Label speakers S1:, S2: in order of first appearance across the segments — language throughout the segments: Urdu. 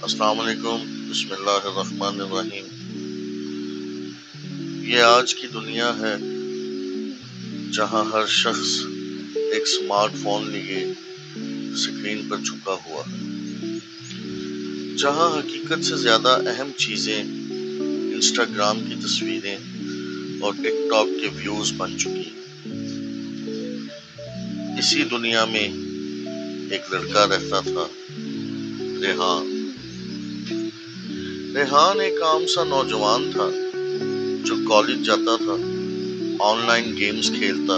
S1: السلام علیکم، بسم اللہ الرحمن الرحیم۔ یہ آج کی دنیا ہے جہاں ہر شخص ایک سمارٹ فون لیے سکرین پر جھکا ہوا ہے، جہاں حقیقت سے زیادہ اہم چیزیں انسٹاگرام کی تصویریں اور ٹک ٹاک کے ویوز بن چکی ہیں۔ اسی دنیا میں ایک لڑکا رہتا تھا، ریحان ایک عام سا نوجوان تھا جو کالج جاتا تھا، آن لائن گیمز کھیلتا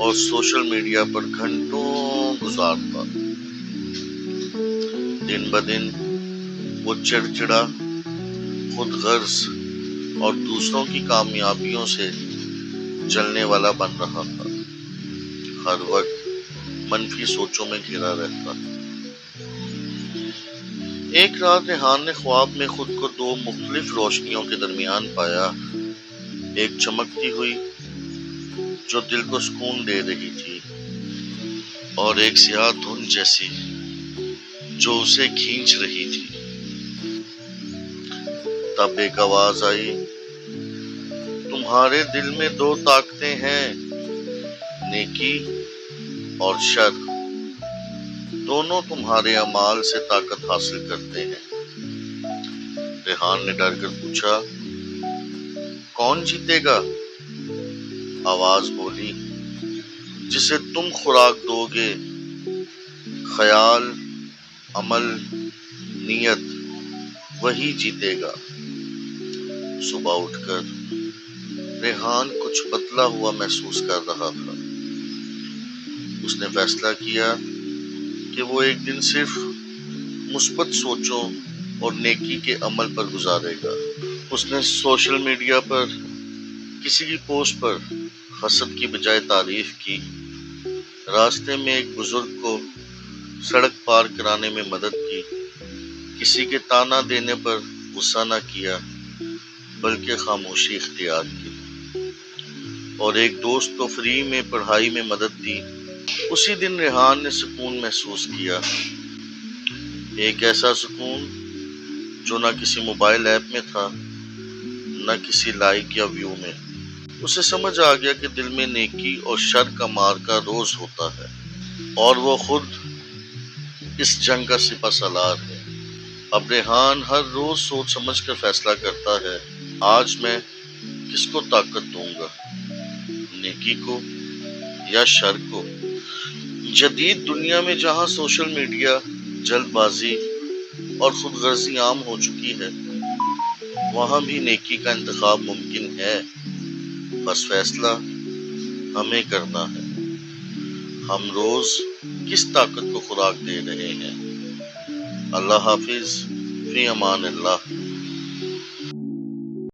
S1: اور سوشل میڈیا پر گھنٹوں گزارتا۔ دن بدن وہ چڑچڑا، خود غرض اور دوسروں کی کامیابیوں سے جلنے والا بن رہا تھا، ہر وقت منفی سوچوں میں گھرا رہتا۔ ایک رات ریحان نے خواب میں خود کو دو مختلف روشنیوں کے درمیان پایا، ایک چمکتی ہوئی جو دل کو سکون دے رہی تھی اور ایک سیاہ دھند جیسی جو اسے کھینچ رہی تھی۔ تب ایک آواز آئی، تمہارے دل میں دو طاقتیں ہیں، نیکی اور شر، دونوں تمہارے اعمال سے طاقت حاصل کرتے ہیں۔ ریحان نے ڈر کر پوچھا، کون جیتے گا؟ آواز بولی، جسے تم خوراک دو گے، خیال، عمل، نیت، وہی جیتے گا۔ صبح اٹھ کر ریحان کچھ بدلا ہوا محسوس کر رہا تھا۔ اس نے فیصلہ کیا کہ وہ ایک دن صرف مثبت سوچوں اور نیکی کے عمل پر گزارے گا۔ اس نے سوشل میڈیا پر کسی کی پوسٹ پر حسد کی بجائے تعریف کی، راستے میں ایک بزرگ کو سڑک پار کرانے میں مدد کی، کسی کے تانا دینے پر غصہ نہ کیا بلکہ خاموشی اختیار کی، اور ایک دوست کو فری میں پڑھائی میں مدد دی۔ اسی دن ریحان نے سکون محسوس کیا، ایک ایسا سکون جو نہ کسی موبائل ایپ میں تھا، نہ کسی لائک یا ویو میں۔ اسے سمجھ آ گیا کہ دل میں نیکی اور شر کا معرکہ روز ہوتا ہے، اور وہ خود اس جنگ کا سپہ سالار ہے۔ اب ریحان ہر روز سوچ سمجھ کر فیصلہ کرتا ہے، آج میں کس کو طاقت دوں گا، نیکی کو یا شر کو۔ جدید دنیا میں جہاں سوشل میڈیا، جلد بازی اور خود غرضی عام ہو چکی ہے، وہاں بھی نیکی کا انتخاب ممکن ہے، بس فیصلہ ہمیں کرنا ہے۔ ہم روز کس طاقت کو خوراک دے رہے ہیں؟ اللہ حافظ، فی امان اللہ۔